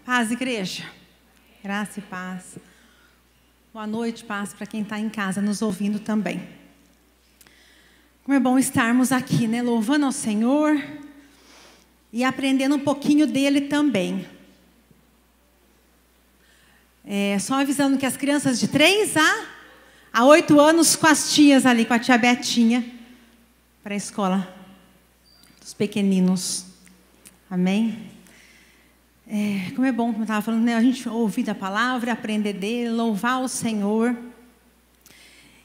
Paz, igreja. Graça e paz. Boa noite, paz para quem está em casa nos ouvindo também. Como é bom estarmos aqui, né? Louvando ao Senhor e aprendendo um pouquinho dele também. Só avisando que as crianças de 3 a 8 anos com as tias ali, com a tia Betinha, para a escola dos pequeninos. Amém? Como é bom, como eu estava falando, né? A gente ouvir a palavra, aprender dele, louvar o Senhor.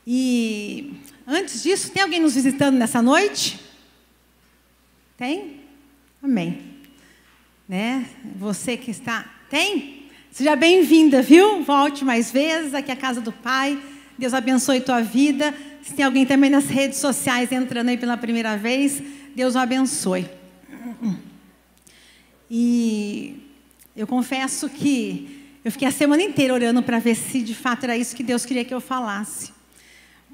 E antes disso, tem alguém nos visitando nessa noite? Tem? Amém. Né? Você que está... Tem? Seja bem-vinda, viu? Volte mais vezes, aqui é a casa do Pai. Deus abençoe tua vida. Se tem alguém também nas redes sociais entrando aí pela primeira vez, Deus o abençoe. E eu confesso que eu fiquei a semana inteira orando para ver se de fato era isso que Deus queria que eu falasse.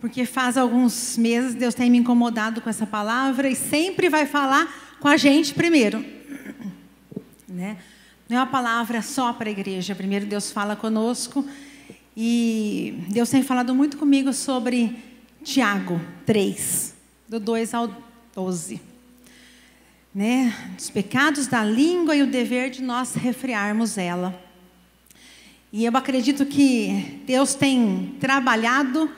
Porque faz alguns meses Deus tem me incomodado com essa palavra e sempre vai falar com a gente primeiro. Né? Não é uma palavra só para a igreja. Primeiro Deus fala conosco. E Deus tem falado muito comigo sobre Tiago 3, do 2 ao 12. Né? Dos pecados da língua e o dever de nós refrearmos ela. E eu acredito que Deus tem trabalhado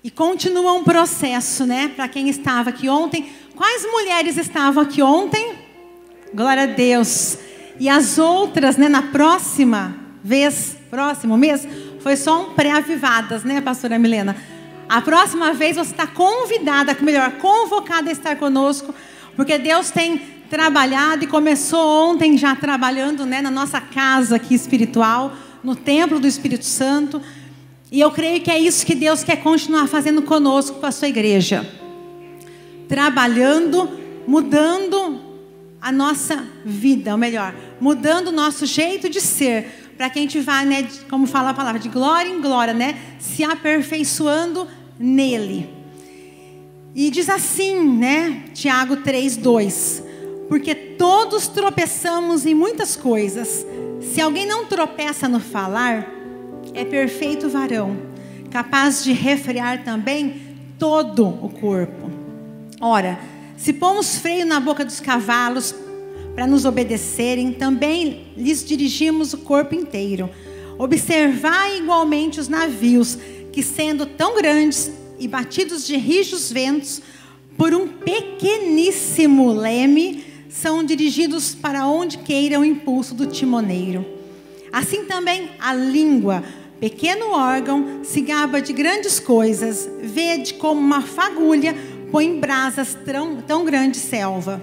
e continua um processo, né? Para quem estava aqui ontem. Quais mulheres estavam aqui ontem? Glória a Deus. E as outras, né, na próximo mês, foi só um pré-avivadas, né, pastora Milena? A próxima vez você está convidada, convocada a estar conosco, porque Deus tem trabalhado e começou ontem já trabalhando, né, na nossa casa aqui espiritual, no templo do Espírito Santo. E eu creio que é isso que Deus quer continuar fazendo conosco, com a sua igreja. Trabalhando, mudando a nossa vida, ou melhor, mudando o nosso jeito de ser, para que a gente vá, né, como fala a palavra, de glória em glória, né, se aperfeiçoando nele. E diz assim, né, Tiago 3:2, porque todos tropeçamos em muitas coisas. Se alguém não tropeça no falar, é perfeito varão, capaz de refrear também todo o corpo. Ora, se pomos freio na boca dos cavalos para nos obedecerem, também lhes dirigimos o corpo inteiro. Observai igualmente os navios, que sendo tão grandes e batidos de rijos ventos, por um pequeníssimo leme, são dirigidos para onde queira o impulso do timoneiro. Assim também a língua, pequeno órgão, se gaba de grandes coisas. Vede como uma fagulha põe em brasas tão grande selva.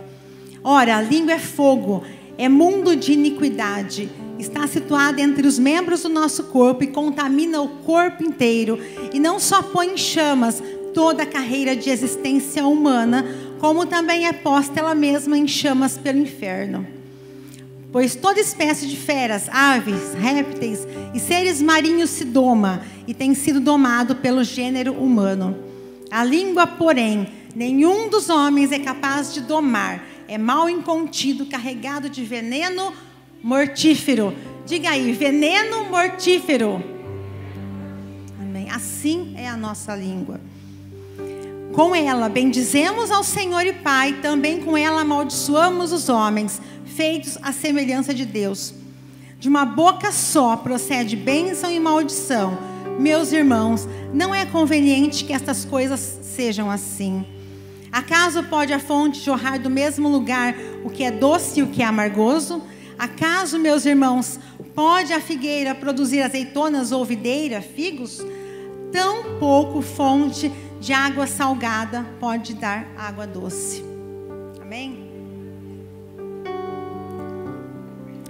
Ora, a língua é fogo, é mundo de iniquidade. Está situada entre os membros do nosso corpo e contamina o corpo inteiro. E não só põe em chamas toda a carreira de existência humana, como também é posta ela mesma em chamas pelo inferno. Pois toda espécie de feras, aves, répteis e seres marinhos se doma e tem sido domado pelo gênero humano. A língua, porém, nenhum dos homens é capaz de domar. É mal incontido, carregado de veneno mortífero. Diga aí, veneno mortífero. Amém. Assim é a nossa língua. Com ela bendizemos ao Senhor e Pai, também com ela amaldiçoamos os homens, feitos à semelhança de Deus. De uma boca só procede bênção e maldição. Meus irmãos, não é conveniente que estas coisas sejam assim. Acaso pode a fonte jorrar do mesmo lugar o que é doce e o que é amargoso? Acaso, meus irmãos, pode a figueira produzir azeitonas ou videira, figos? Tão pouco fonte de água salgada pode dar água doce. Amém?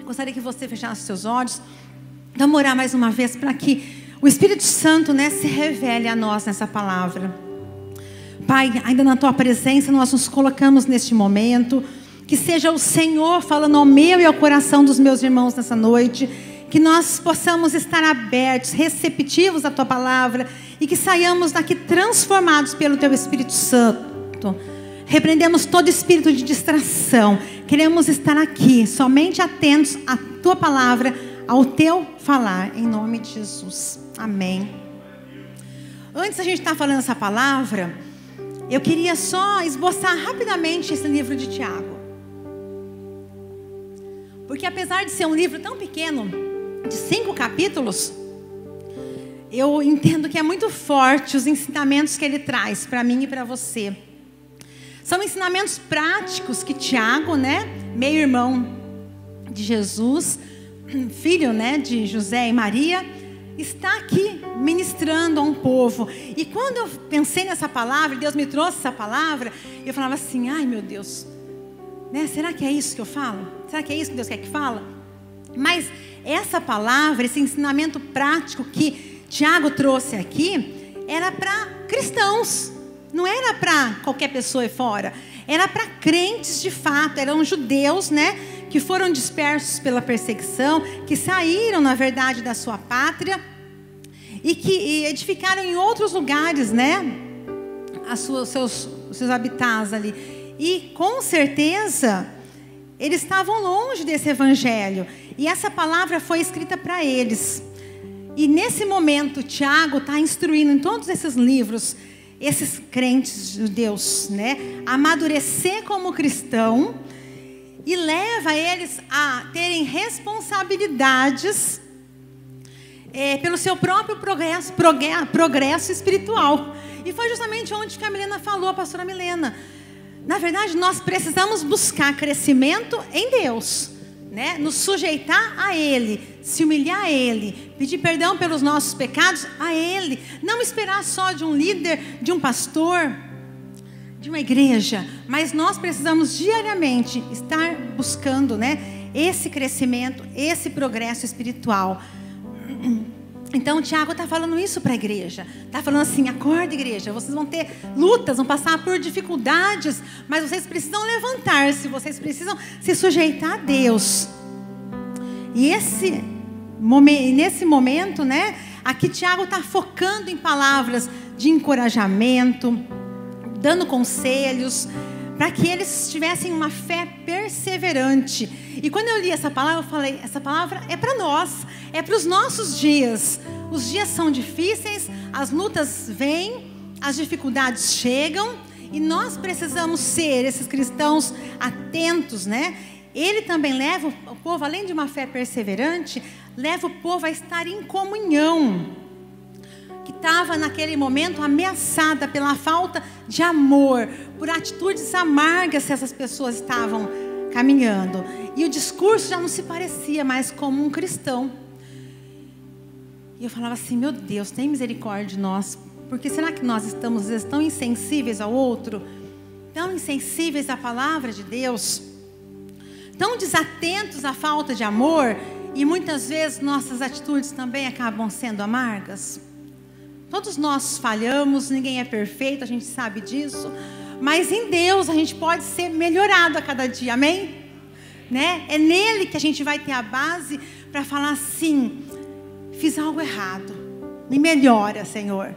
Gostaria que você fechasse seus olhos. Vamos orar mais uma vez para que o Espírito Santo, né, se revele a nós nessa palavra. Pai, ainda na Tua presença nós nos colocamos neste momento. Que seja o Senhor falando ao meu e ao coração dos meus irmãos nessa noite. Que nós possamos estar abertos, receptivos à Tua palavra. E que saiamos daqui transformados pelo Teu Espírito Santo. Repreendemos todo espírito de distração. Queremos estar aqui, somente atentos à tua palavra, ao teu falar, em nome de Jesus. Amém. Antes da gente estar falando essa palavra, eu queria só esboçar rapidamente esse livro de Tiago. Porque apesar de ser um livro tão pequeno, de 5 capítulos, eu entendo que é muito forte os ensinamentos que ele traz para mim e para você. São ensinamentos práticos que Tiago, né, meio-irmão de Jesus, filho, né, de José e Maria, está aqui ministrando a um povo. E quando eu pensei nessa palavra, Deus me trouxe essa palavra, eu falava assim, ai meu Deus, né, será que é isso que eu falo? Será que é isso que Deus quer que fala? Mas essa palavra, esse ensinamento prático que Tiago trouxe aqui, era para cristãos. Não era para qualquer pessoa aí fora. Era para crentes de fato. Eram judeus, né? Que foram dispersos pela perseguição. Que saíram, na verdade, da sua pátria. E que edificaram em outros lugares, né? Seus habitats ali. E com certeza, eles estavam longe desse evangelho. E essa palavra foi escrita para eles. E nesse momento, Tiago está instruindo em todos esses livros esses crentes judeus, né, a amadurecer como cristão, e leva eles a terem responsabilidades pelo seu próprio progresso espiritual. E foi justamente onde que a Milena falou, a pastora Milena. Na verdade, nós precisamos buscar crescimento em Deus, né? Nos sujeitar a Ele, se humilhar a Ele, pedir perdão pelos nossos pecados a Ele, não esperar só de um líder, de um pastor, de uma igreja, mas nós precisamos diariamente estar buscando, né, esse crescimento, esse progresso espiritual. Então o Tiago está falando isso para a igreja, está falando assim, acorda igreja, vocês vão ter lutas, vão passar por dificuldades, mas vocês precisam levantar-se, vocês precisam se sujeitar a Deus. E nesse momento, né, aqui Tiago está focando em palavras de encorajamento, dando conselhos, para que eles tivessem uma fé perseverante. E quando eu li essa palavra, eu falei, essa palavra é para nós, é para os nossos dias. Os dias são difíceis, as lutas vêm, as dificuldades chegam, e nós precisamos ser esses cristãos atentos, né? Ele também leva o povo, além de uma fé perseverante, leva o povo a estar em comunhão, que estava naquele momento ameaçada pela falta de amor, por atitudes amargas que essas pessoas estavam caminhando. E o discurso já não se parecia mais como um cristão. E eu falava assim, meu Deus, tem misericórdia de nós, porque será que nós estamos às vezes tão insensíveis ao outro, tão insensíveis à palavra de Deus, tão desatentos à falta de amor, e muitas vezes nossas atitudes também acabam sendo amargas? Todos nós falhamos, ninguém é perfeito, a gente sabe disso, mas em Deus a gente pode ser melhorado a cada dia, amém? Né? É nele que a gente vai ter a base para falar assim, fiz algo errado, me melhora, Senhor.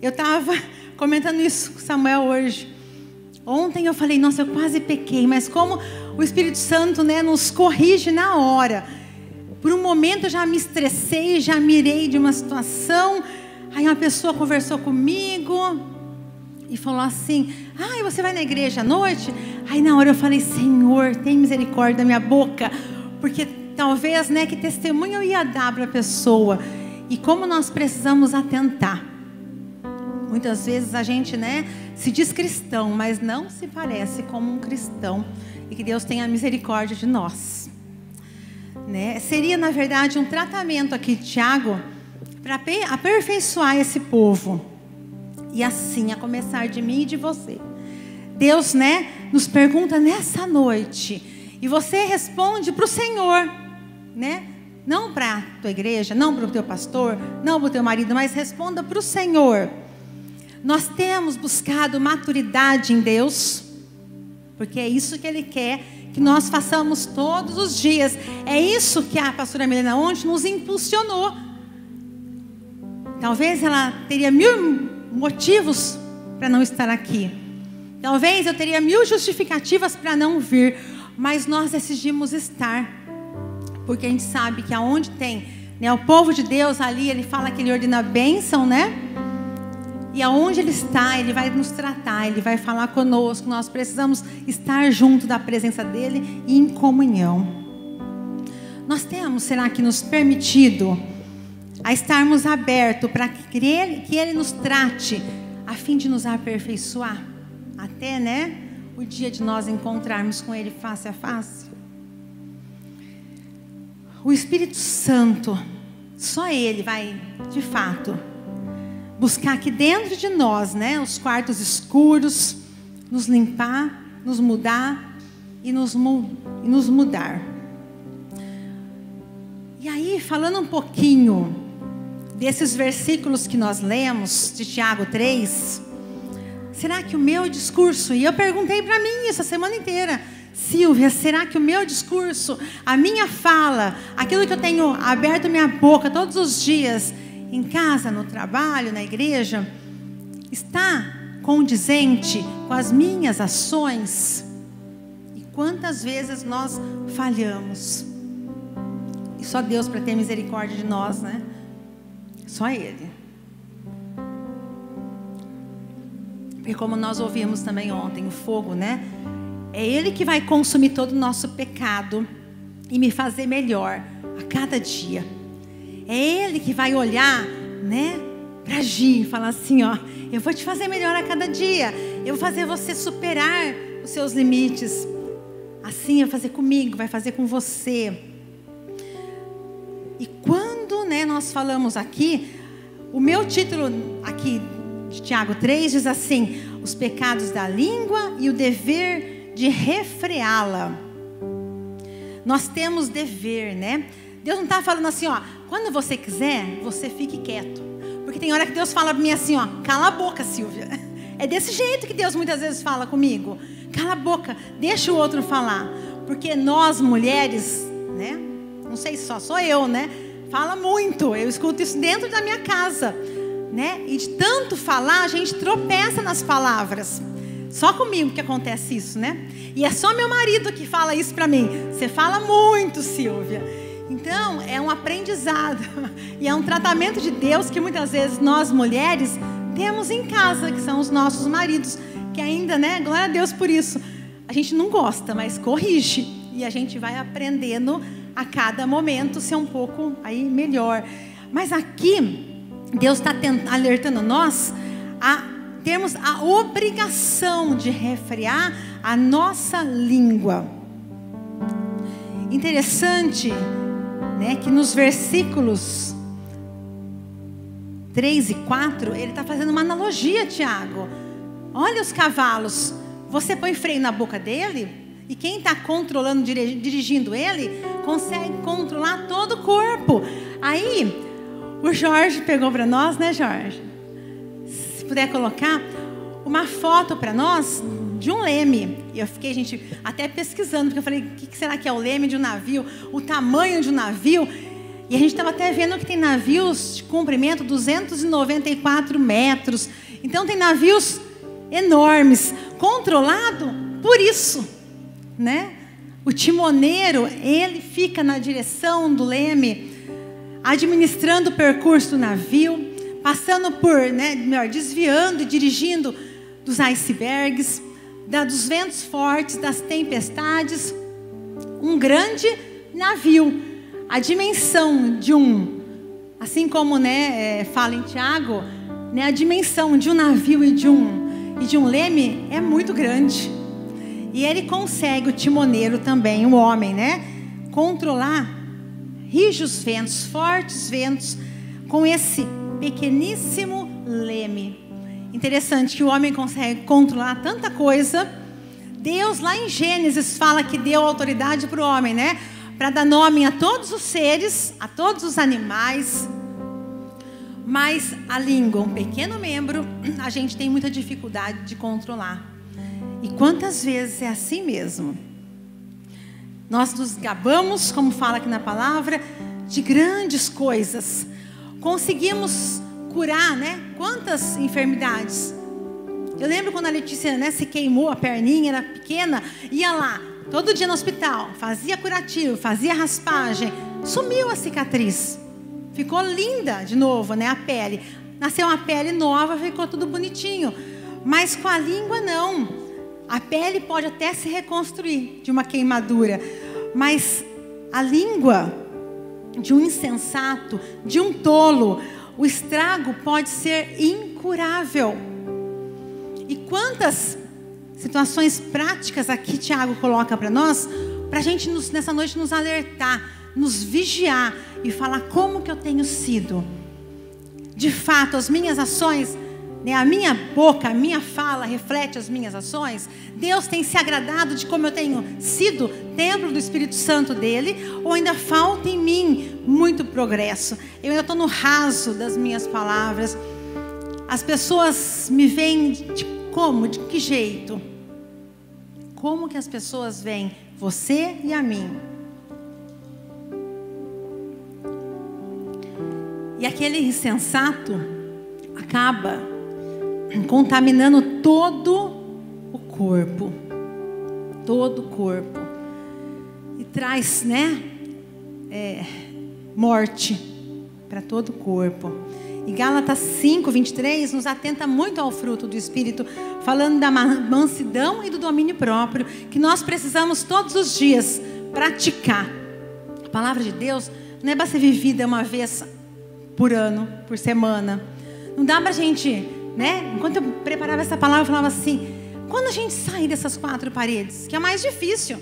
Eu estava comentando isso com Samuel hoje. Ontem eu falei, nossa, eu quase pequei, mas como o Espírito Santo, né, nos corrige na hora. Por um momento eu já me estressei, já mirei de uma situação. Aí uma pessoa conversou comigo e falou assim, você vai na igreja à noite? Aí na hora eu falei, Senhor, tem misericórdia da minha boca, porque talvez, né, que testemunho eu ia dar para a pessoa. E como nós precisamos atentar. Muitas vezes a gente, né, se diz cristão, mas não se parece como um cristão. E que Deus tenha misericórdia de nós, né? Seria na verdade um tratamento aqui de Tiago para aperfeiçoar esse povo. E assim, a começar de mim e de você. Deus, né, nos pergunta nessa noite. E você responde para o Senhor, né? Não para a tua igreja, não para o teu pastor, não para o teu marido, mas responda para o Senhor. Nós temos buscado maturidade em Deus, porque é isso que Ele quer que nós façamos todos os dias. É isso que a pastora Milena ontem nos impulsionou. Talvez ela teria 1000 motivos para não estar aqui, Talvez eu teria 1000 justificativas para não vir, mas nós decidimos estar, porque a gente sabe que aonde tem, né, o povo de Deus ali, ele fala que ele ordena a bênção, né? E aonde ele está, ele vai nos tratar, ele vai falar conosco. Nós precisamos estar junto da presença dele e em comunhão. Nós temos, será que nos permitido a estarmos abertos para que ele nos trate, a fim de nos aperfeiçoar, até, né, o dia de nós encontrarmos com ele face a face? O Espírito Santo, só ele vai, de fato, buscar aqui dentro de nós, né, os quartos escuros, nos limpar, nos mudar e nos mudar. E aí, falando um pouquinho desses versículos que nós lemos, de Tiago 3, será que o meu discurso, e eu perguntei para mim isso a semana inteira, Silvia, será que o meu discurso, a minha fala, aquilo que eu tenho aberto minha boca todos os dias, em casa, no trabalho, na igreja, está condizente com as minhas ações? E quantas vezes nós falhamos? E só Deus para ter misericórdia de nós, né? Só Ele. E como nós ouvimos também ontem, o fogo, né? É Ele que vai consumir todo o nosso pecado e me fazer melhor a cada dia. É Ele que vai olhar, né, para agir e falar assim, ó, eu vou te fazer melhor a cada dia. Eu vou fazer você superar os seus limites. Assim vai fazer comigo, vai fazer com você. E quando, né, nós falamos aqui, o meu título aqui de Tiago 3 diz assim: os pecados da língua e o dever de refreá-la. Nós temos dever, né? Deus não está falando assim, ó, quando você quiser, você fique quieto. Porque tem hora que Deus fala para mim assim, ó, cala a boca, Silvia. É desse jeito que Deus muitas vezes fala comigo. Cala a boca, deixa o outro falar. Porque nós mulheres, né? Não sei se só sou eu, né? Fala muito. Eu escuto isso dentro da minha casa, né? E de tanto falar, a gente tropeça nas palavras. Só comigo que acontece isso, né? E é só meu marido que fala isso para mim. Você fala muito, Silvia. Então, é um aprendizado. E é um tratamento de Deus que muitas vezes nós mulheres temos em casa, que são os nossos maridos, que ainda, né? Glória a Deus por isso. A gente não gosta, mas corrige. E a gente vai aprendendo a cada momento ser um pouco aí melhor. Mas aqui, Deus está alertando nós a termos a obrigação de refrear a nossa língua. Interessante, né, que nos versículos 3 e 4, ele está fazendo uma analogia, Tiago. Olha os cavalos, você põe freio na boca dele, e quem está controlando, dirigindo ele, consegue controlar todo o corpo. Aí, o Jorge pegou para nós, né, Jorge? Se puder colocar uma foto para nós de um leme. E eu fiquei, gente, até pesquisando, porque eu falei, o que será que é o leme de um navio? O tamanho de um navio? E a gente estava até vendo que tem navios de comprimento 294 metros. Então tem navios enormes, controlado por isso, né? O timoneiro, ele fica na direção do leme, administrando o percurso do navio, passando por, né, desviando e dirigindo dos icebergs, dos ventos fortes, das tempestades. Um grande navio. A dimensão de um, assim como, né, fala em Tiago, né, a dimensão de um navio e de um leme é muito grande. E ele consegue, o timoneiro também, o homem, né, controlar rijos ventos, fortes ventos, com esse pequeníssimo leme. Interessante que o homem consegue controlar tanta coisa. Deus lá em Gênesis fala que deu autoridade para o homem, né, para dar nome a todos os seres, a todos os animais. Mas a língua, um pequeno membro, a gente tem muita dificuldade de controlar. E quantas vezes é assim mesmo? Nós nos gabamos, como fala aqui na palavra, de grandes coisas. Conseguimos curar, né? Quantas enfermidades? Eu lembro quando a Letícia, né, se queimou, a perninha era pequena, ia lá, todo dia no hospital, fazia curativo, fazia raspagem, sumiu a cicatriz. Ficou linda de novo, né, a pele. Nasceu uma pele nova, ficou tudo bonitinho. Mas com a língua não. A pele pode até se reconstruir de uma queimadura, mas a língua de um insensato, de um tolo, o estrago pode ser incurável. E quantas situações práticas aqui Tiago coloca para nós, para a gente nessa noite nos alertar, nos vigiar e falar como que eu tenho sido. De fato, as minhas ações, né, a minha boca, a minha fala reflete as minhas ações. Deus tem se agradado de como eu tenho sido templo do Espírito Santo dele, ou ainda falta em mim muito progresso? Eu ainda estou no raso das minhas palavras. As pessoas me veem de como? De que jeito? Como que as pessoas veem você e a mim? E aquele insensato acaba contaminando todo o corpo. Todo o corpo. E traz, né, morte para todo o corpo. E Gálatas 5:23 nos atenta muito ao fruto do Espírito, falando da mansidão e do domínio próprio, que nós precisamos todos os dias praticar. A palavra de Deus não é para ser vivida uma vez por ano, por semana. Não dá para a gente, né? Enquanto eu preparava essa palavra, eu falava assim: quando a gente sair dessas quatro paredes, que é mais difícil.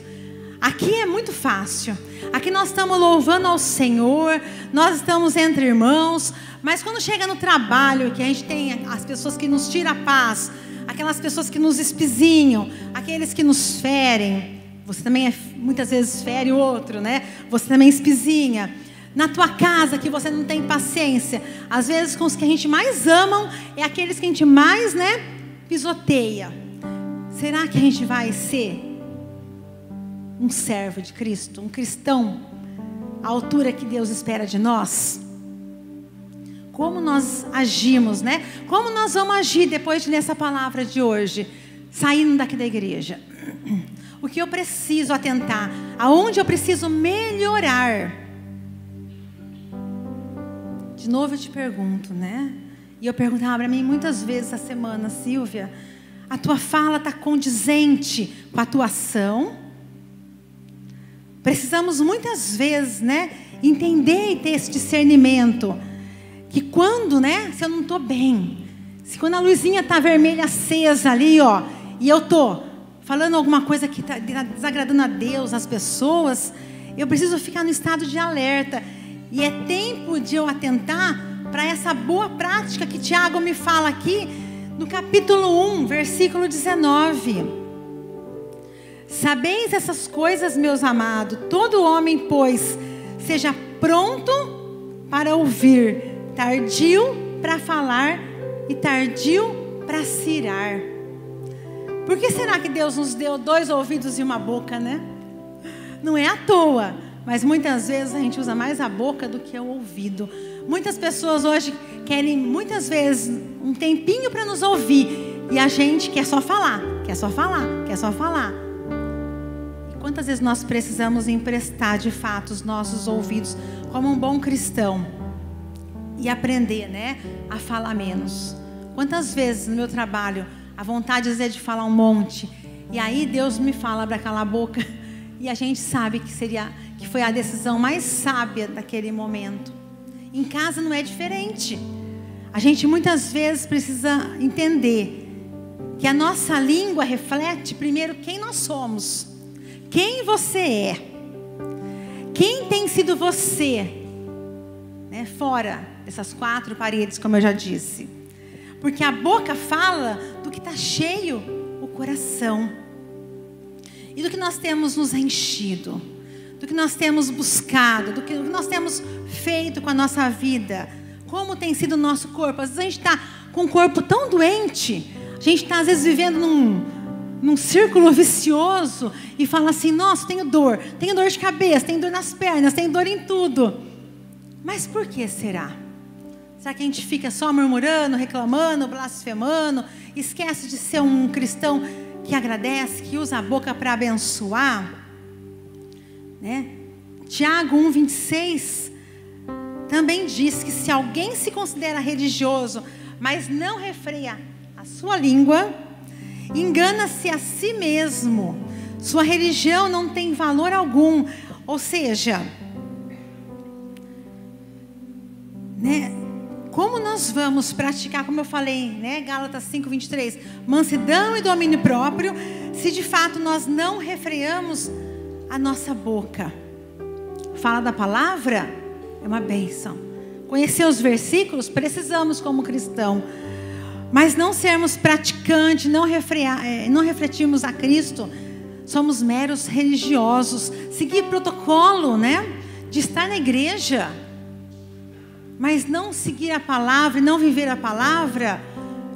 Aqui é muito fácil. Aqui nós estamos louvando ao Senhor, nós estamos entre irmãos. Mas quando chega no trabalho, que a gente tem as pessoas que nos tiram a paz, aquelas pessoas que nos espizinham, aqueles que nos ferem. Você também muitas vezes fere o outro, né? Você também espizinha. Na tua casa, que você não tem paciência. Às vezes com os que a gente mais amam, é aqueles que a gente mais, né, pisoteia. Será que a gente vai ser um servo de Cristo, um cristão à altura que Deus espera de nós? Como nós agimos, né? Como nós vamos agir depois de ler essa palavra de hoje, saindo daqui da igreja? O que eu preciso atentar? Aonde eu preciso melhorar? De novo eu te pergunto, né? E eu perguntava para mim muitas vezes essa semana: Silvia, a tua fala está condizente com a tua ação? Precisamos muitas vezes, né, entender e ter esse discernimento. Que quando, né, se eu não estou bem, se quando a luzinha está vermelha acesa ali, ó, e eu estou falando alguma coisa que está desagradando a Deus, as pessoas, eu preciso ficar no estado de alerta. E é tempo de eu atentar para essa boa prática que Tiago me fala aqui, no capítulo 1, versículo 19. Sabeis essas coisas, meus amados, todo homem, pois, seja pronto para ouvir, tardio para falar e tardio para se irar. Por que será que Deus nos deu 2 ouvidos e uma boca, né? Não é à toa, mas muitas vezes a gente usa mais a boca do que o ouvido. Muitas pessoas hoje querem, muitas vezes, um tempinho para nos ouvir, e a gente quer só falar, quer só falar, quer só falar. E quantas vezes nós precisamos emprestar de fato os nossos ouvidos como um bom cristão e aprender, né, a falar menos? Quantas vezes no meu trabalho a vontade é de falar um monte, e aí Deus me fala para calar a boca, e a gente sabe que foi a decisão mais sábia daquele momento. Em casa não é diferente. A gente muitas vezes precisa entender que a nossa língua reflete primeiro quem nós somos, quem você é, quem tem sido você, né, fora dessas 4 paredes, como eu já disse. Porque a boca fala do que está cheio o coração, e do que nós temos nos enchido, do que nós temos buscado, do que nós temos feito com a nossa vida. Como tem sido o nosso corpo? Às vezes a gente está com um corpo tão doente, a gente está às vezes vivendo num círculo vicioso, e fala assim: nossa, tenho dor de cabeça, tenho dor nas pernas, tenho dor em tudo. Mas por que será? Será que a gente fica só murmurando, reclamando, blasfemando? Esquece de ser um cristão que agradece, que usa a boca para abençoar? Né? Tiago 1,26 também diz que se alguém se considera religioso, mas não refreia a sua língua, engana-se a si mesmo. Sua religião não tem valor algum. Ou seja, né, como nós vamos praticar, como eu falei, né, Gálatas 5,23, mansidão e domínio próprio, se de fato nós não refreamos a nossa boca? Fala da palavra é uma bênção. Conhecer os versículos precisamos como cristão, mas não sermos praticantes, não refletirmos a Cristo, somos meros religiosos. Seguir protocolo, né, de estar na igreja, mas não seguir a palavra e não viver a palavra.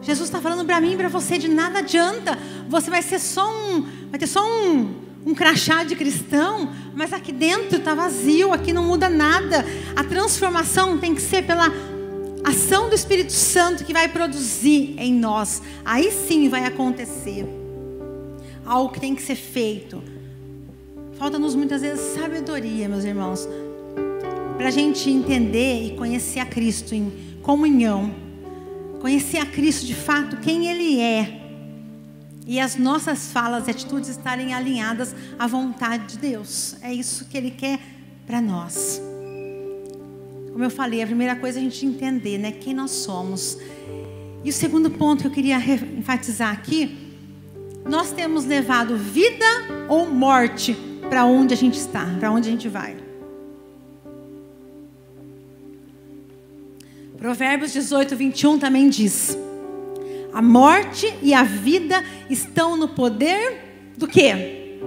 Jesus está falando para mim e para você, de nada adianta. Você vai ter só um crachá de cristão, mas aqui dentro está vazio, aqui não muda nada. A transformação tem que ser pela ação do Espírito Santo que vai produzir em nós. Aí sim vai acontecer algo que tem que ser feito. Falta-nos muitas vezes sabedoria, meus irmãos, para a gente entender e conhecer a Cristo em comunhão, conhecer a Cristo de fato, quem Ele é, e as nossas falas e atitudes estarem alinhadas à vontade de Deus. É isso que Ele quer para nós. Como eu falei, a primeira coisa é a gente entender, né, quem nós somos. E o segundo ponto que eu queria enfatizar aqui: nós temos levado vida ou morte para onde a gente está, para onde a gente vai. Provérbios 18:21 também diz: a morte e a vida estão no poder do quê?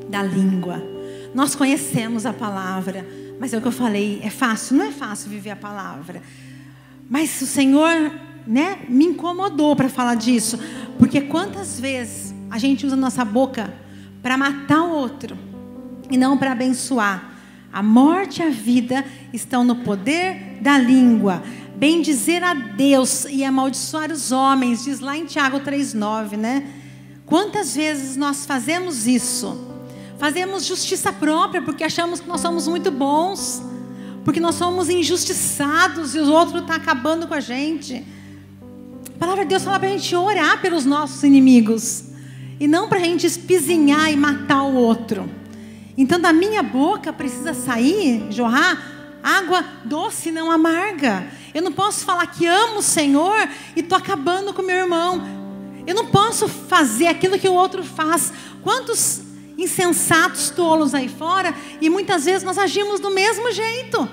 Da língua. Nós conhecemos a palavra, mas é o que eu falei, é fácil? Não é fácil viver a palavra. Mas o Senhor, né, me incomodou para falar disso, porque quantas vezes a gente usa a nossa boca para matar o outro e não para abençoar. A morte e a vida estão no poder da língua. Bendizer a Deus e amaldiçoar os homens, diz lá em Tiago 3,9, né? Quantas vezes nós fazemos isso? Fazemos justiça própria porque achamos que nós somos muito bons, porque nós somos injustiçados e o outro está acabando com a gente. A palavra de Deus fala para a gente orar pelos nossos inimigos e não para a gente espizinhar e matar o outro. Então da minha boca precisa sair, jorrar água doce, não amarga. Eu não posso falar que amo o Senhor e estou acabando com o meu irmão. Eu não posso fazer aquilo que o outro faz. Quantos insensatos tolos aí fora, e muitas vezes nós agimos do mesmo jeito.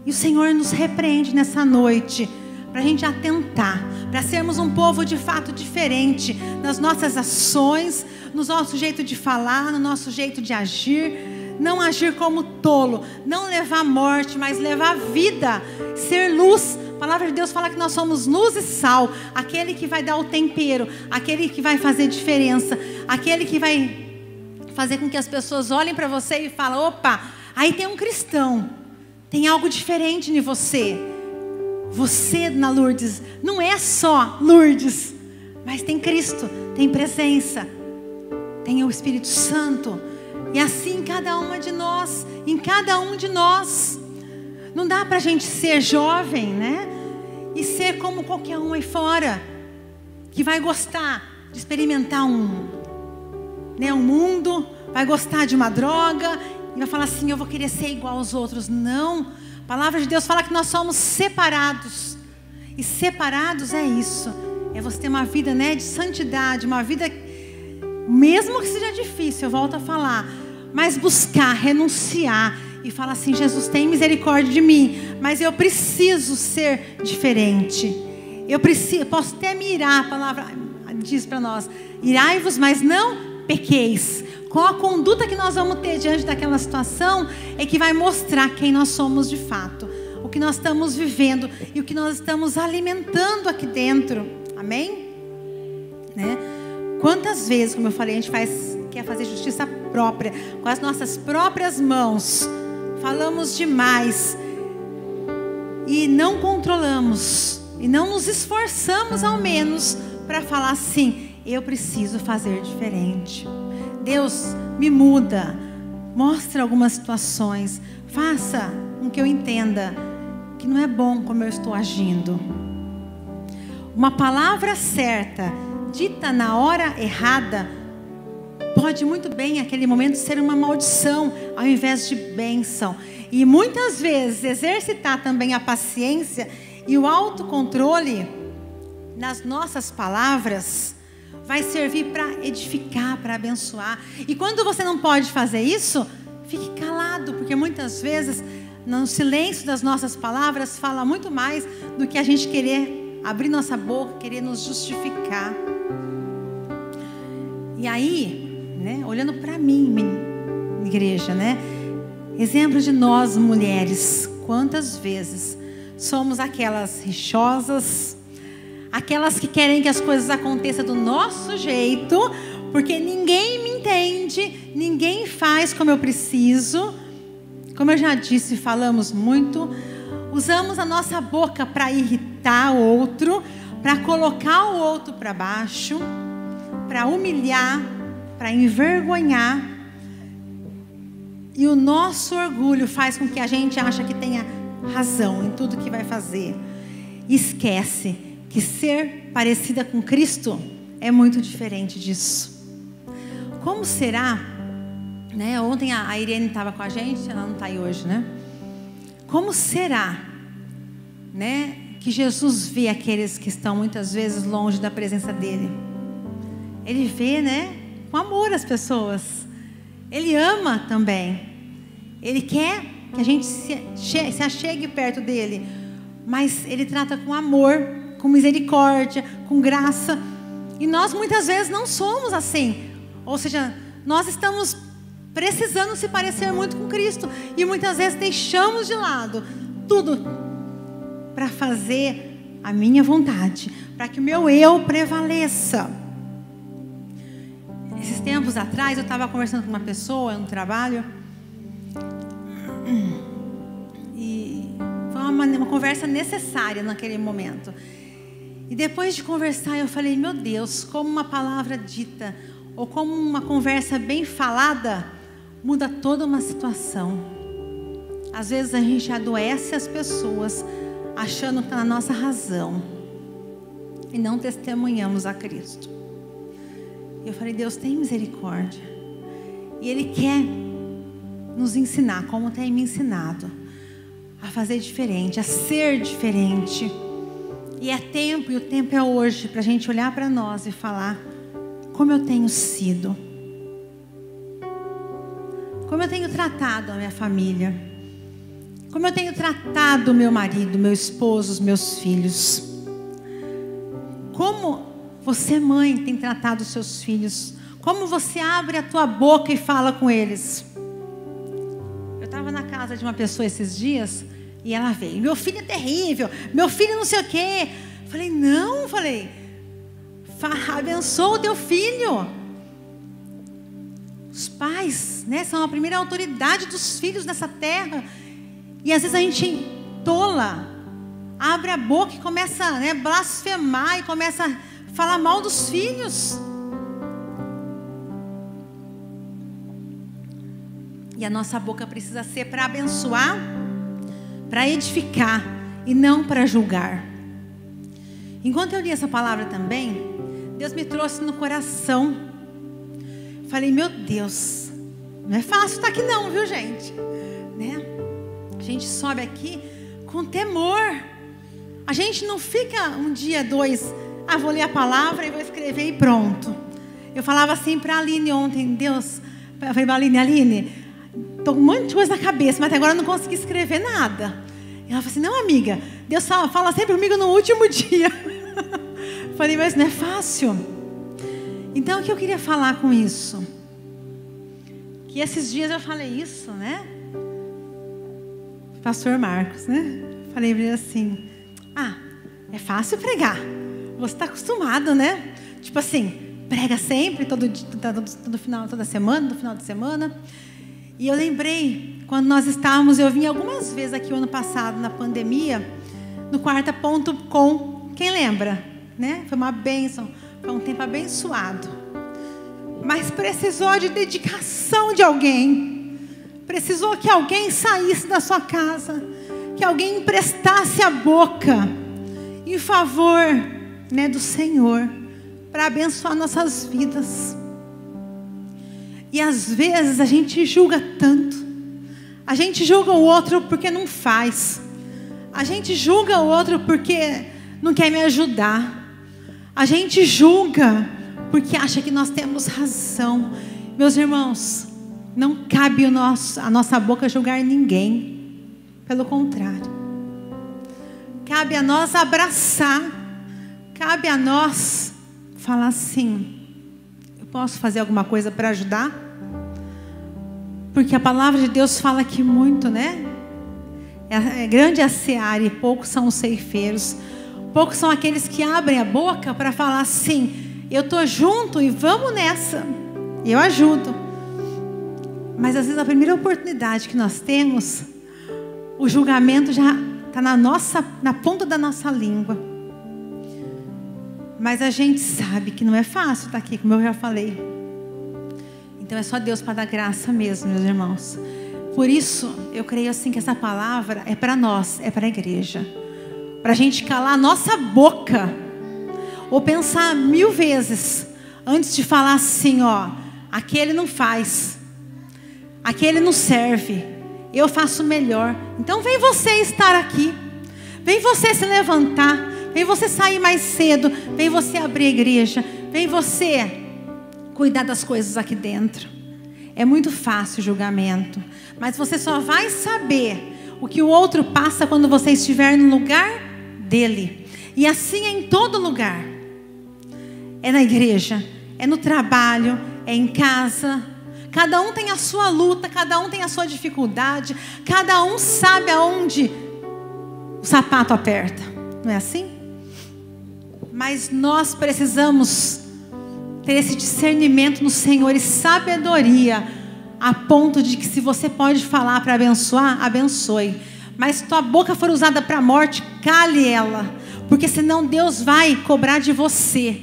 E o Senhor nos repreende nessa noite, para a gente atentar, para sermos um povo de fato diferente, nas nossas ações, no nosso jeito de falar, no nosso jeito de agir. Não agir como tolo, não levar morte, mas levar vida, ser luz. A palavra de Deus fala que nós somos luz e sal, aquele que vai dar o tempero, aquele que vai fazer diferença, aquele que vai fazer com que as pessoas olhem para você e falem: opa, aí tem um cristão, tem algo diferente em você. Você, dona Lourdes, não é só Lourdes, mas tem Cristo, tem presença, tem o Espírito Santo. E assim em cada uma de nós, em cada um de nós. Não dá para a gente ser jovem, né? E ser como qualquer um aí fora, que vai gostar de experimentar um mundo, vai gostar de uma droga, e vai falar assim: eu vou querer ser igual aos outros. Não, a palavra de Deus fala que nós somos separados. E separados é isso, é você ter uma vida, né, de santidade, uma vida, mesmo que seja difícil, eu volto a falar, mas buscar, renunciar e falar assim: Jesus, tem misericórdia de mim, mas eu preciso ser diferente. Posso até me irar, a palavra diz para nós: irai-vos, mas não pequeis. Qual a conduta que nós vamos ter diante daquela situação é que vai mostrar quem nós somos de fato, o que nós estamos vivendo e o que nós estamos alimentando aqui dentro. Amém? Né? Quantas vezes, como eu falei, a gente quer fazer justiça própria, com as nossas próprias mãos, falamos demais, e não controlamos, e não nos esforçamos ao menos para falar assim: eu preciso fazer diferente. Deus, me muda, mostra algumas situações, faça com que eu entenda que não é bom como eu estou agindo. Uma palavra certa, dita na hora errada, pode muito bem naquele momento ser uma maldição ao invés de bênção. E muitas vezes exercitar também a paciência e o autocontrole nas nossas palavras vai servir para edificar, para abençoar. E quando você não pode fazer isso, fique calado, porque muitas vezes no silêncio das nossas palavras fala muito mais do que a gente querer abrir nossa boca, querer nos justificar. E aí, né, olhando para mim, igreja, né, exemplo de nós mulheres, quantas vezes somos aquelas rixosas, aquelas que querem que as coisas aconteçam do nosso jeito, porque ninguém me entende, ninguém faz como eu preciso. Como eu já disse, falamos muito, usamos a nossa boca para irritar o outro, para colocar o outro para baixo, para humilhar, para envergonhar. E o nosso orgulho faz com que a gente ache que tenha razão em tudo que vai fazer. Esquece que ser parecida com Cristo é muito diferente disso. Como será, né? Ontem a Irene estava com a gente, ela não está aí hoje, né? Como será, né, que Jesus vê aqueles que estão muitas vezes longe da presença dele? Ele vê, né, com amor as pessoas. Ele ama também. Ele quer que a gente se achegue perto dele, mas ele trata com amor, com misericórdia, com graça. E nós muitas vezes não somos assim. Ou seja, nós estamos precisando se parecer muito com Cristo, e muitas vezes deixamos de lado tudo para fazer a minha vontade, para que o meu eu prevaleça. Esses tempos atrás eu estava conversando com uma pessoa no trabalho, e foi uma conversa necessária naquele momento. E depois de conversar eu falei: meu Deus, como uma palavra dita ou como uma conversa bem falada muda toda uma situação. Às vezes a gente adoece as pessoas achando que está na nossa razão e não testemunhamos a Cristo. Eu falei: Deus, tem misericórdia. E Ele quer nos ensinar, como tem me ensinado, a fazer diferente, a ser diferente. E é tempo, e o tempo é hoje, para a gente olhar para nós e falar: como eu tenho sido, como eu tenho tratado a minha família, como eu tenho tratado o meu marido, meu esposo, os meus filhos. Como você, mãe, tem tratado os seus filhos? Como você abre a tua boca e fala com eles? Eu estava na casa de uma pessoa esses dias e ela veio: meu filho é terrível, meu filho não sei o quê. Falei: não, abençoa o teu filho. Os pais, né, são a primeira autoridade dos filhos nessa terra. E às vezes a gente tola, abre a boca e começa, né, blasfemar e começa a falar mal dos filhos. E a nossa boca precisa ser para abençoar, para edificar e não para julgar. Enquanto eu li essa palavra também, Deus me trouxe no coração. Falei: meu Deus, não é fácil estar aqui não, viu, gente? Né? A gente sobe aqui com temor. A gente não fica um dia, dois, vou ler a palavra e vou escrever e pronto. Eu falava assim para a Aline ontem: Deus, eu falei para a Aline, estou com um monte de coisa na cabeça, mas até agora eu não consegui escrever nada. E ela falou assim: não, amiga, Deus fala sempre comigo no último dia. Falei: mas não é fácil. Então o que eu queria falar com isso? Que esses dias eu falei isso, né? Pastor Marcos, né? Falei para ele assim: é fácil pregar. Você está acostumado, né? Tipo assim, prega sempre, todo final, toda semana, no final de semana. E eu lembrei, quando nós estávamos, eu vim algumas vezes aqui o ano passado, na pandemia, no quarta.com. Quem lembra? Né? Foi uma bênção, foi um tempo abençoado. Mas precisou de dedicação de alguém. Precisou que alguém saísse da sua casa, que alguém emprestasse a boca em favor, né, do Senhor, para abençoar nossas vidas. E às vezes a gente julga tanto. A gente julga o outro porque não faz. A gente julga o outro porque não quer me ajudar. A gente julga porque acha que nós temos razão. Meus irmãos, não cabe a nossa boca julgar ninguém. Pelo contrário. Cabe a nós abraçar. Cabe a nós falar assim: eu posso fazer alguma coisa para ajudar? Porque a palavra de Deus fala aqui muito, né? É grande a seara e poucos são os ceifeiros. Poucos são aqueles que abrem a boca para falar assim: eu estou junto e vamos nessa, eu ajudo. Mas às vezes a primeira oportunidade que nós temos, o julgamento já está na ponta da nossa língua. Mas a gente sabe que não é fácil estar aqui, como eu já falei. Então é só Deus para dar graça mesmo, meus irmãos. Por isso, eu creio assim que essa palavra é para nós, é para a igreja. Para a gente calar a nossa boca. Ou pensar 1000 vezes antes de falar assim, ó: aquele não faz, aquele não serve, eu faço melhor. Então vem você estar aqui. Vem você se levantar. Vem você sair mais cedo. Vem você abrir a igreja. Vem você cuidar das coisas aqui dentro. É muito fácil o julgamento, mas você só vai saber o que o outro passa quando você estiver no lugar dele. E assim é em todo lugar. É na igreja, é no trabalho, é em casa. Cada um tem a sua luta, cada um tem a sua dificuldade, cada um sabe aonde o sapato aperta. Não é assim? Mas nós precisamos ter esse discernimento no Senhor e sabedoria, a ponto de que se você pode falar para abençoar, abençoe. Mas se tua boca for usada para a morte, cale ela, porque senão Deus vai cobrar de você.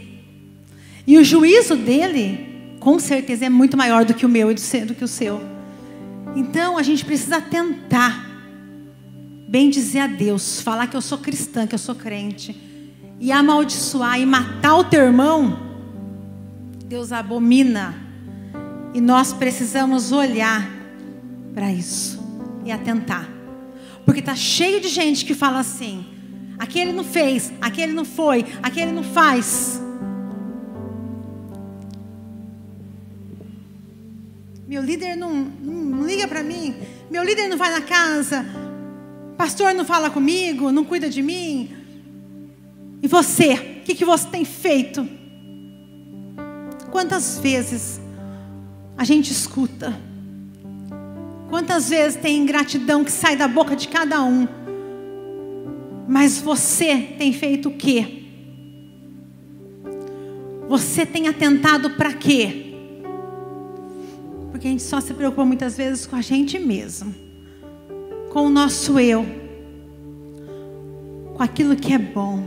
E o juízo dele, com certeza, é muito maior do que o meu e do que o seu. Então a gente precisa tentar bem dizer a Deus, falar que eu sou cristã, que eu sou crente, e amaldiçoar e matar o teu irmão, Deus abomina. E nós precisamos olhar para isso e atentar. Porque está cheio de gente que fala assim: aquele não fez, aquele não foi, aquele não faz. Meu líder não liga para mim. Meu líder não vai na casa. Pastor não fala comigo, não cuida de mim. E você? O que você tem feito? Quantas vezes a gente escuta? Quantas vezes tem ingratidão que sai da boca de cada um? Mas você tem feito o quê? Você tem atentado para quê? Porque a gente só se preocupa muitas vezes com a gente mesmo, com o nosso eu, com aquilo que é bom.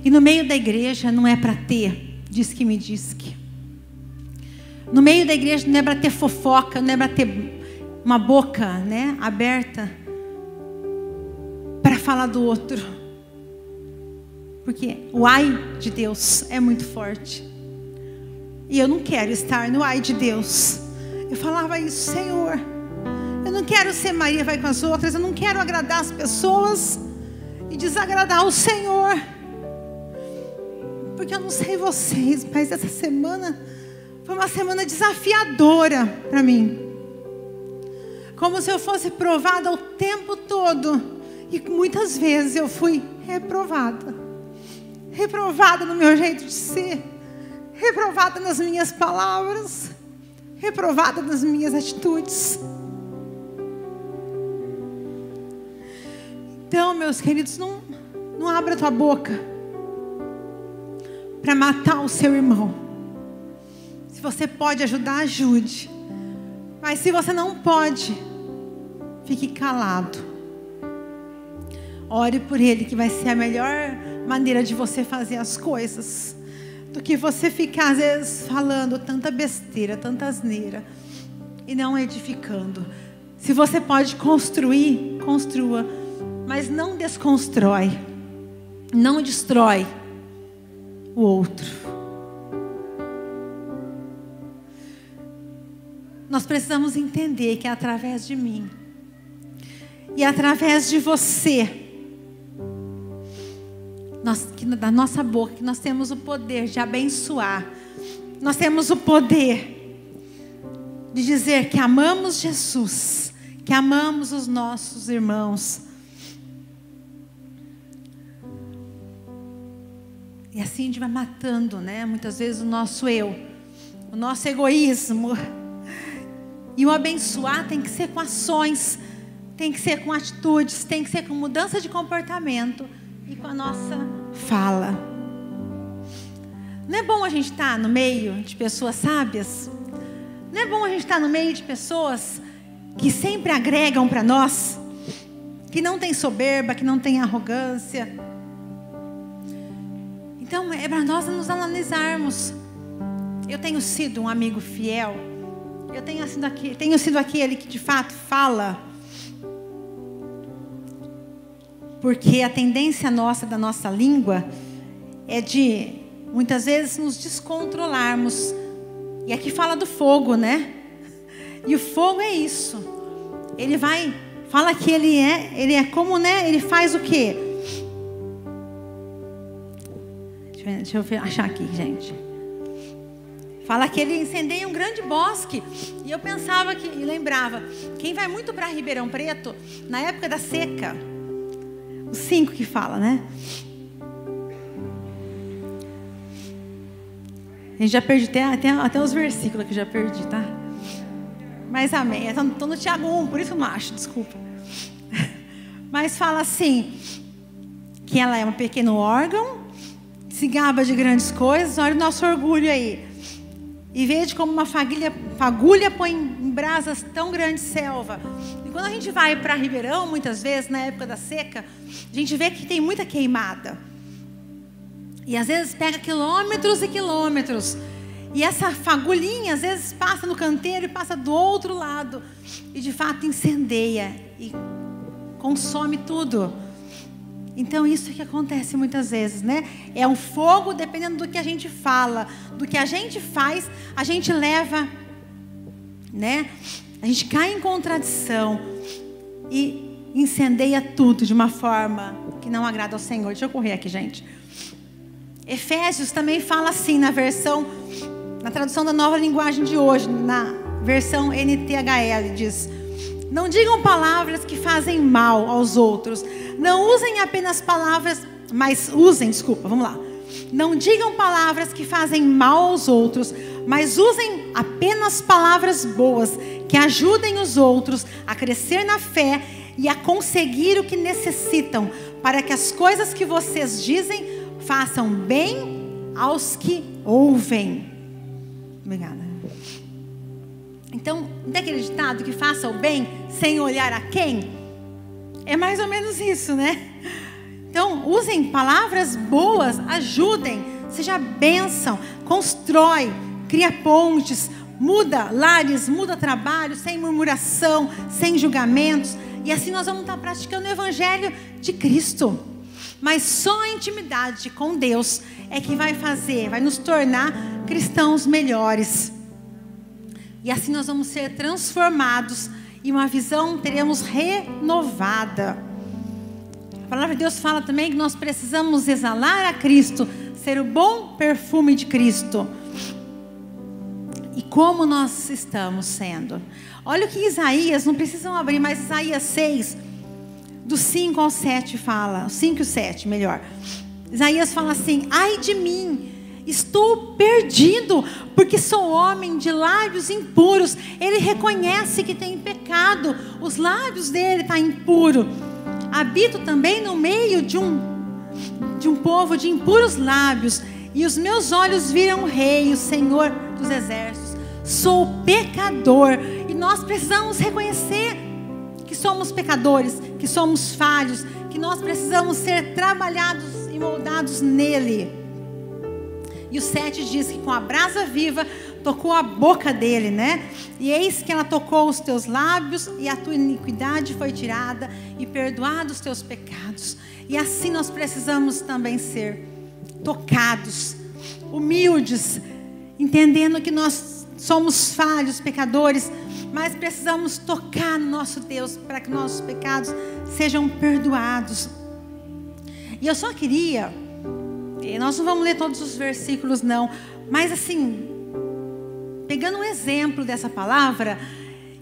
E no meio da igreja não é para ter diz que me diz que. No meio da igreja não é para ter fofoca, não é para ter uma boca, né, aberta para falar do outro. Porque o ai de Deus é muito forte. E eu não quero estar no ai de Deus. Eu falava isso: Senhor, eu não quero ser Maria vai com as outras, eu não quero agradar as pessoas e desagradar o Senhor. Porque eu não sei vocês, mas essa semana foi uma semana desafiadora para mim. Como se eu fosse provada o tempo todo. E muitas vezes eu fui reprovada. Reprovada no meu jeito de ser. Reprovada nas minhas palavras. Reprovada nas minhas atitudes. Então, meus queridos, não abra tua boca para matar o seu irmão. Se você pode ajudar, ajude. Mas se você não pode, fique calado. ore por ele, que vai ser a melhor maneira de você fazer as coisas, do que você ficar às vezes falando tanta besteira, tanta asneira e não edificando. Se você pode construir, construa, mas não desconstrói, não destrói o outro. Nós precisamos entender que é através de mim e através de você, da nossa boca, que nós temos o poder de abençoar. Nós temos o poder de dizer que amamos Jesus, que amamos os nossos irmãos. E assim a gente vai matando, né? Muitas vezes o nosso eu, o nosso egoísmo. E o abençoar tem que ser com ações, tem que ser com atitudes, tem que ser com mudança de comportamento e com a nossa fala. Não é bom a gente estar no meio de pessoas sábias? Não é bom a gente estar no meio de pessoas que sempre agregam para nós, que não tem soberba, que não tem arrogância? Então é para nós nos analisarmos. Eu tenho sido um amigo fiel? Eu tenho sido aquele que de fato fala? Porque a tendência nossa, da nossa língua, é de muitas vezes nos descontrolarmos. E aqui fala do fogo, né? E o fogo é isso. Ele fala que ele é como, né? Ele faz o quê? Deixa eu achar aqui, gente. Fala que ele incendeia um grande bosque. E eu pensava e lembrava, quem vai muito para Ribeirão Preto, na época da seca, os 5 que fala, né? A gente já perdi até os versículos que eu já perdi, tá? Mas amém. Estou no Tiago 1, por isso eu não acho, desculpa. Mas fala assim, que ela é um pequeno órgão, se gaba de grandes coisas. Olha o nosso orgulho aí. E veja como uma fagulha põe em brasas tão grande selva. E quando a gente vai para Ribeirão, muitas vezes, na época da seca, a gente vê que tem muita queimada. E às vezes pega quilômetros e quilômetros. E essa fagulhinha, às vezes, passa no canteiro e passa do outro lado. E de fato incendeia e consome tudo. Então isso é que acontece muitas vezes, né? É um fogo, dependendo do que a gente fala, do que a gente faz, a gente leva, né? A gente cai em contradição e incendeia tudo de uma forma que não agrada ao Senhor. Deixa eu correr aqui, gente. Efésios também fala assim na tradução da Nova Linguagem de hoje, na versão NTHL, diz: não digam palavras que fazem mal aos outros. Não usem apenas palavras, mas usem, vamos lá. Não digam palavras que fazem mal aos outros, mas usem apenas palavras boas, que ajudem os outros a crescer na fé e a conseguir o que necessitam, para que as coisas que vocês dizem façam bem aos que ouvem. Obrigada. Então, daquele ditado que faça o bem sem olhar a quem, é mais ou menos isso, né? Então, usem palavras boas, ajudem, seja bênção, constrói, cria pontes, muda lares, muda trabalho, sem murmuração, sem julgamentos. E assim nós vamos estar praticando o Evangelho de Cristo. Mas só a intimidade com Deus é que vai nos tornar cristãos melhores. E assim nós vamos ser transformados e uma visão teremos renovada. A palavra de Deus fala também que nós precisamos exalar a Cristo, ser o bom perfume de Cristo. E como nós estamos sendo? Olha o que Isaías, não precisam abrir, mas Isaías 6, do 5 ao 7 fala, 5 e 7 melhor. Isaías fala assim: ai de mim, estou perdido, porque sou homem de lábios impuros. Ele reconhece que tem pecado, os lábios dele estão impuros. Habito também no meio de um povo de impuros lábios, e os meus olhos viram o Rei, o Senhor dos exércitos. Sou pecador, e nós precisamos reconhecer que somos pecadores, que somos falhos, que nós precisamos ser trabalhados e moldados nele. E o 7 diz que com a brasa viva tocou a boca dele, né? E eis que ela tocou os teus lábios, e a tua iniquidade foi tirada, e perdoados os teus pecados. E assim nós precisamos também ser tocados, humildes, entendendo que nós somos falhos, pecadores, mas precisamos tocar no nosso Deus para que nossos pecados sejam perdoados. E eu só queria, nós não vamos ler todos os versículos não, mas assim, pegando um exemplo dessa palavra,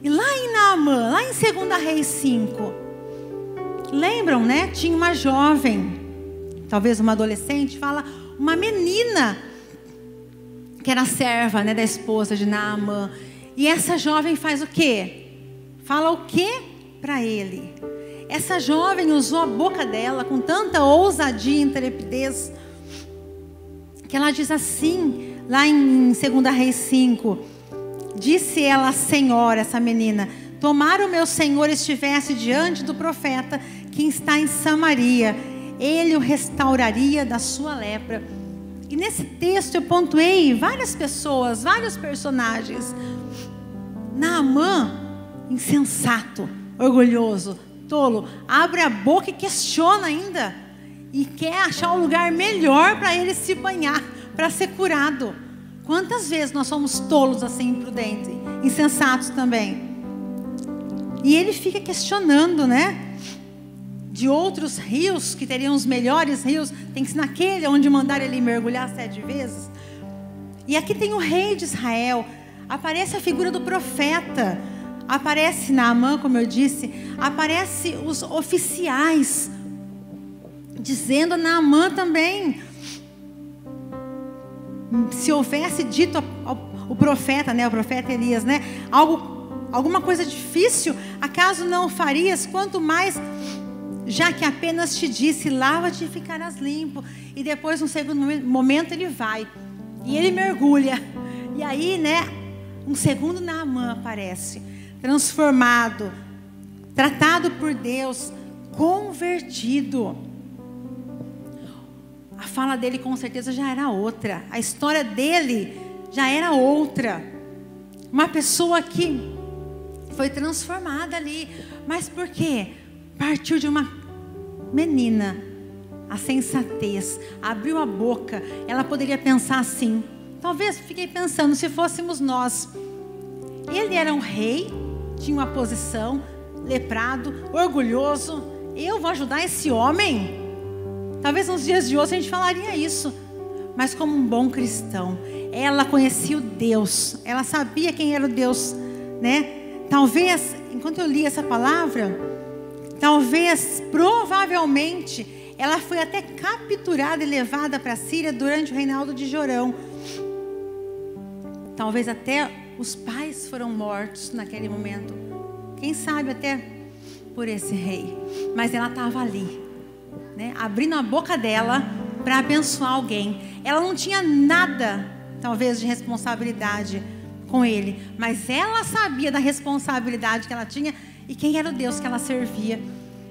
e lá em Naamã, lá em 2 Reis 5, lembram, né? Tinha uma jovem, talvez uma adolescente, fala, uma menina, que era serva, né, da esposa de Naamã. E essa jovem faz o quê? Fala o quê para ele? Essa jovem usou a boca dela com tanta ousadia e intrepidez, que ela diz assim, lá em 2 Reis 5, disse ela à senhora, essa menina, tomara o meu senhor estivesse diante do profeta que está em Samaria, ele o restauraria da sua lepra. E nesse texto eu pontuei várias pessoas, vários personagens. Naamã, insensato, orgulhoso, tolo, abre a boca e questiona ainda. E quer achar um lugar melhor para ele se banhar, para ser curado. Quantas vezes nós somos tolos assim, imprudentes, insensatos também. E ele fica questionando, né? De outros rios, que teriam os melhores rios, tem que ser naquele onde mandar ele mergulhar 7 vezes. E aqui tem o rei de Israel, aparece a figura do profeta, aparece Naamã, como eu disse, aparece os oficiais, dizendo a Naamã também, se houvesse dito o profeta, né, o profeta Elias, né, alguma coisa difícil, acaso não o farias, quanto mais, já que apenas te disse, lava-te e ficarás limpo. E depois, num segundo momento, ele vai. E ele mergulha. E aí, né, um segundo Naamã aparece. Transformado. Tratado por Deus. Convertido. A fala dele, com certeza, já era outra. A história dele já era outra. Uma pessoa que foi transformada ali. Mas por quê? Partiu de uma menina, a sensatez, abriu a boca. Ela poderia pensar assim, talvez, fiquei pensando, se fôssemos nós, ele era um rei, tinha uma posição, leprado, orgulhoso, eu vou ajudar esse homem? Talvez nos dias de hoje a gente falaria isso, mas como um bom cristão, ela conhecia o Deus, ela sabia quem era o Deus, né? Talvez, enquanto eu li essa palavra, talvez, provavelmente, ela foi até capturada e levada para a Síria durante o reinado de Jorão. Talvez até os pais foram mortos naquele momento. Quem sabe até por esse rei. Mas ela estava ali, né, abrindo a boca dela para abençoar alguém. Ela não tinha nada, talvez, de responsabilidade com ele. Mas ela sabia da responsabilidade que ela tinha e quem era o Deus que ela servia.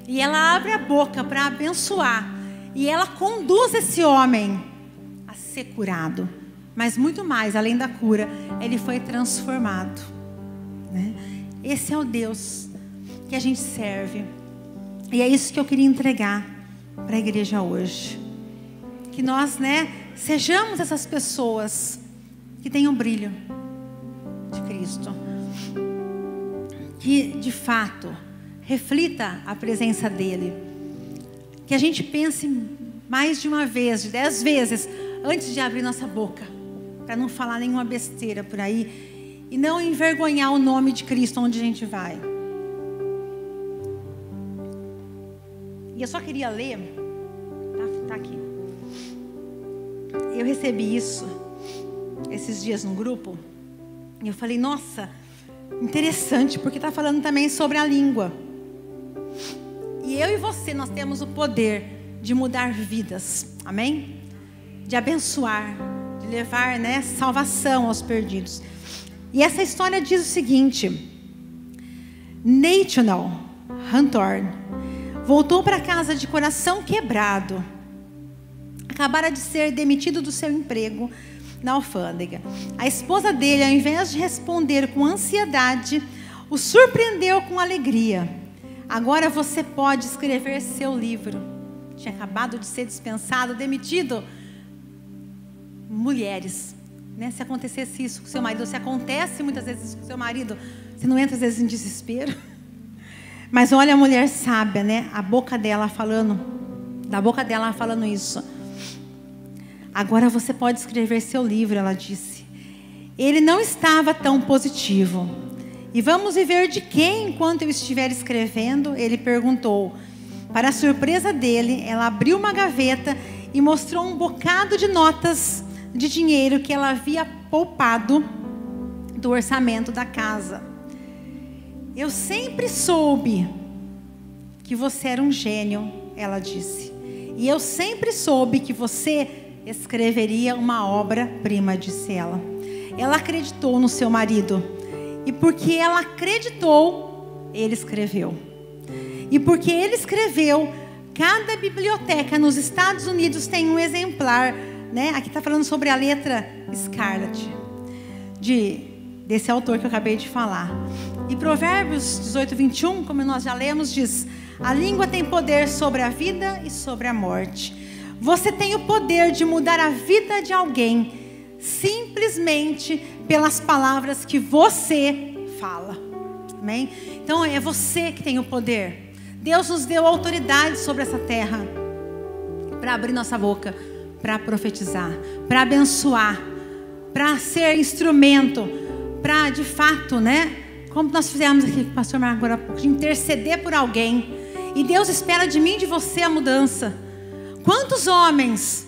E ela abre a boca para abençoar. E ela conduz esse homem a ser curado. Mas muito mais, além da cura, ele foi transformado, né? Esse é o Deus que a gente serve. E é isso que eu queria entregar para a igreja hoje. Que nós, né, sejamos essas pessoas que tenham brilho de Cristo. Que, de fato, reflita a presença dEle. Que a gente pense mais de uma vez, de 10 vezes, antes de abrir nossa boca. Para não falar nenhuma besteira por aí. E não envergonhar o nome de Cristo onde a gente vai. E eu só queria ler. Tá aqui. Eu recebi isso esses dias no grupo. E eu falei, nossa, interessante, porque está falando também sobre a língua. E eu e você, nós temos o poder de mudar vidas, amém? De abençoar, de levar, né, salvação aos perdidos. E essa história diz o seguinte: Nathanael Hawthorne, voltou para casa de coração quebrado. Acabara de ser demitido do seu emprego na alfândega. A esposa dele, ao invés de responder com ansiedade, o surpreendeu com alegria. Agora você pode escrever seu livro. Tinha acabado de ser dispensado, demitido. Mulheres, né? Se acontecesse isso com seu marido, se acontece muitas vezes isso com seu marido, você não entra às vezes em desespero? Mas olha a mulher sábia, né? Da boca dela falando isso. Agora você pode escrever seu livro, ela disse. Ele não estava tão positivo. E vamos viver de quê enquanto eu estiver escrevendo? Ele perguntou. Para a surpresa dele, ela abriu uma gaveta e mostrou um bocado de notas de dinheiro que ela havia poupado do orçamento da casa. Eu sempre soube que você era um gênio, ela disse. E eu sempre soube que você escreveria uma obra-prima, disse ela. Ela acreditou no seu marido. E porque ela acreditou, ele escreveu. E porque ele escreveu, cada biblioteca nos Estados Unidos tem um exemplar, né? Aqui está falando sobre a letra Scarlet, desse autor que eu acabei de falar. E Provérbios 18, 21, como nós já lemos, diz: a língua tem poder sobre a vida e sobre a morte. Você tem o poder de mudar a vida de alguém, simplesmente pelas palavras que você fala. Amém? Então é você que tem o poder. Deus nos deu autoridade sobre essa terra para abrir nossa boca, para profetizar, para abençoar, para ser instrumento, para de fato, né? Como nós fizemos aqui com o pastor Marco agora há pouco, de interceder por alguém. E Deus espera de mim e de você a mudança. Quantos homens,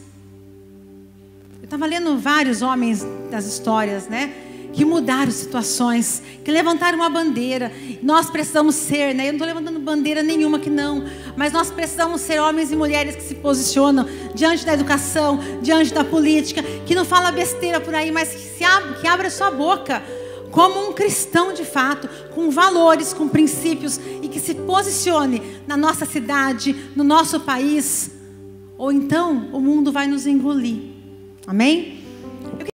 eu estava lendo vários homens das histórias, né? Que mudaram situações, que levantaram uma bandeira. Nós precisamos ser, né? Eu não estou levantando bandeira nenhuma aqui não, mas nós precisamos ser homens e mulheres que se posicionam diante da educação, diante da política, que não fala besteira por aí, mas que abre a sua boca como um cristão de fato, com valores, com princípios, e que se posicione na nossa cidade, no nosso país, ou então o mundo vai nos engolir. Amém?